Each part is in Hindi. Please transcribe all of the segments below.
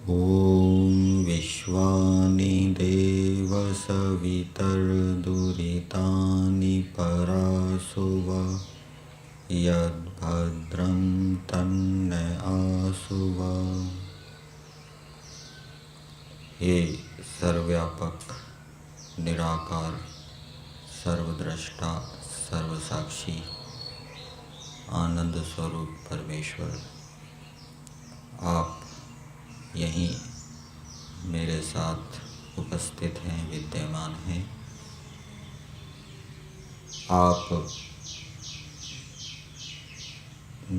ॐ विश्वानि देव सवितर्दुरितानि परासुव यद्भद्रं तन्न आसुव। हे सर्वव्यापक, निराकार, सर्वद्रष्टा, सर्वसाक्षी, आनंद स्वरूप परमेश्वर, आप यहीं मेरे साथ उपस्थित हैं, विद्यमान हैं। आप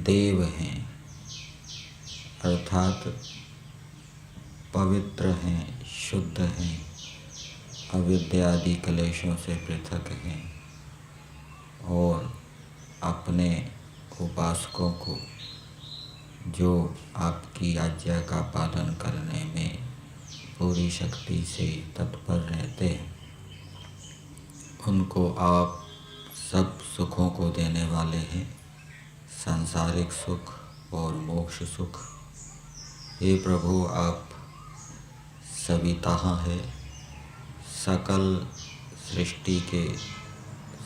देव हैं, अर्थात पवित्र हैं, शुद्ध हैं, अविद्यादि क्लेशों से पृथक हैं और अपने उपासकों को जो आपकी आज्ञा का पालन करने में पूरी शक्ति से तत्पर रहते हैं, उनको आप सब सुखों को देने वाले हैं, सांसारिक सुख और मोक्ष सुख। हे प्रभु, आप सविता हैं, सकल सृष्टि के,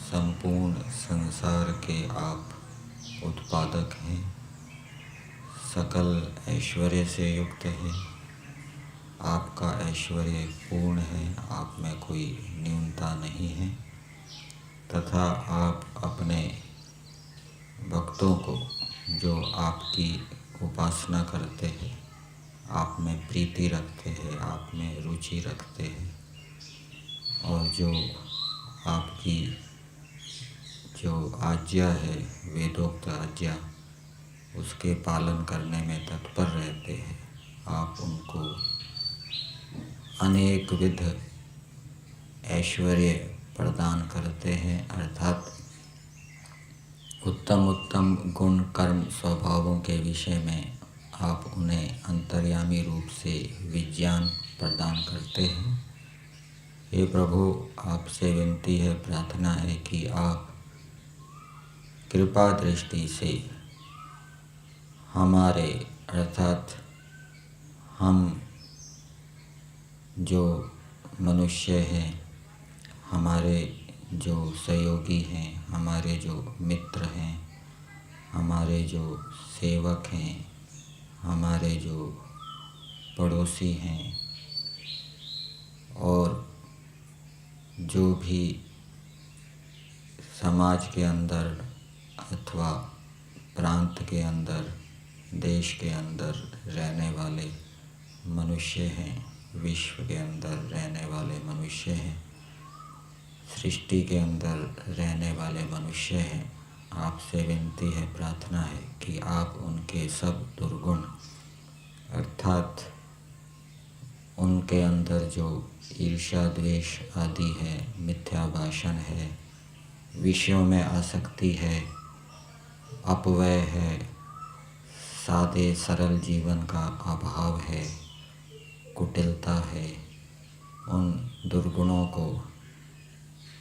संपूर्ण संसार के आप उत्पादक हैं, सकल ऐश्वर्य से युक्त है, आपका ऐश्वर्य पूर्ण है, आप में कोई न्यूनता नहीं है, तथा आप अपने भक्तों को जो आपकी उपासना करते हैं, आप में प्रीति रखते हैं, आप में रुचि रखते हैं और जो आपकी जो आज्ञा है, वेदोक्त आज्ञा, उसके पालन करने में तत्पर रहते हैं, आप उनको अनेक विध ऐश्वर्य प्रदान करते हैं, अर्थात उत्तम उत्तम गुण कर्म स्वभावों के विषय में आप उन्हें अंतर्यामी रूप से विज्ञान प्रदान करते हैं। हे प्रभु, आपसे विनती है, प्रार्थना है कि आप कृपा दृष्टि से हमारे, अर्थात हम जो मनुष्य हैं, हमारे जो सहयोगी हैं, हमारे जो मित्र हैं, हमारे जो सेवक हैं, हमारे जो पड़ोसी हैं और जो भी समाज के अंदर अथवा प्रांत के अंदर, देश के अंदर रहने वाले मनुष्य हैं, विश्व के अंदर रहने वाले मनुष्य हैं, सृष्टि के अंदर रहने वाले मनुष्य हैं, आपसे विनती है, प्रार्थना है कि आप उनके सब दुर्गुण, अर्थात उनके अंदर जो ईर्ष्या, द्वेष आदि है, मिथ्या भाषण है, विषयों में आसक्ति है, अपव्यय है, सादे सरल जीवन का अभाव है, कुटिलता है, उन दुर्गुणों को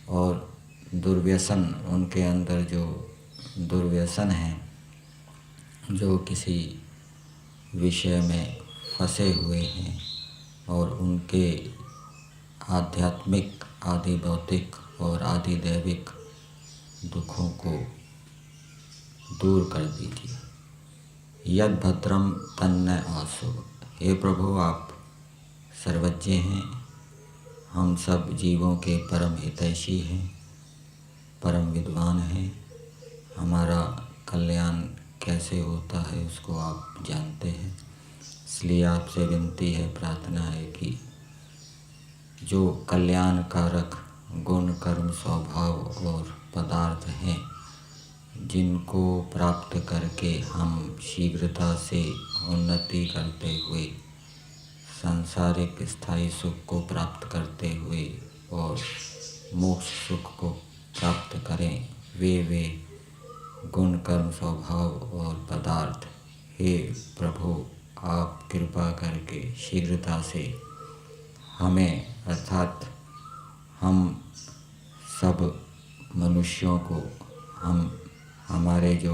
और दुर्व्यसन, उनके अंदर जो दुर्व्यसन हैं, जो किसी विषय में फंसे हुए हैं और उनके आध्यात्मिक, आदि भौतिक और आदि दैविक दुखों को दूर कर दीजिए। यद भद्रम तन्न आसु। हे प्रभु, आप सर्वज्ञ हैं, हम सब जीवों के परम हितैषी हैं, परम विद्वान हैं, हमारा कल्याण कैसे होता है उसको आप जानते हैं। इसलिए आपसे विनती है, प्रार्थना है कि जो कल्याणकारक गुण कर्म स्वभाव और पदार्थ हैं, जिनको प्राप्त करके हम शीघ्रता से उन्नति करते हुए सांसारिक स्थायी सुख को प्राप्त करते हुए और मोक्ष सुख को प्राप्त करें, वे गुण कर्म स्वभाव और पदार्थ, हे प्रभु, आप कृपा करके शीघ्रता से हमें, अर्थात हम सब मनुष्यों को, हमारे जो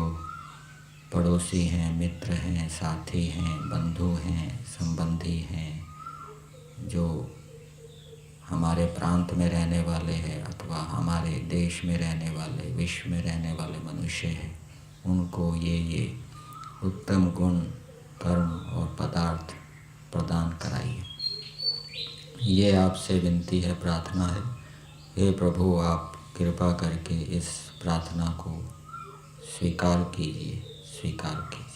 पड़ोसी हैं, मित्र हैं, साथी हैं, बंधु हैं, संबंधी हैं, जो हमारे प्रांत में रहने वाले हैं अथवा हमारे देश में रहने वाले, विश्व में रहने वाले मनुष्य हैं, उनको ये उत्तम गुण, कर्म और पदार्थ प्रदान कराइए। ये आपसे विनती है, प्रार्थना है। हे प्रभु, आप कृपा करके इस प्रार्थना को स्वीकार कीजिए, स्वीकार कीजिए।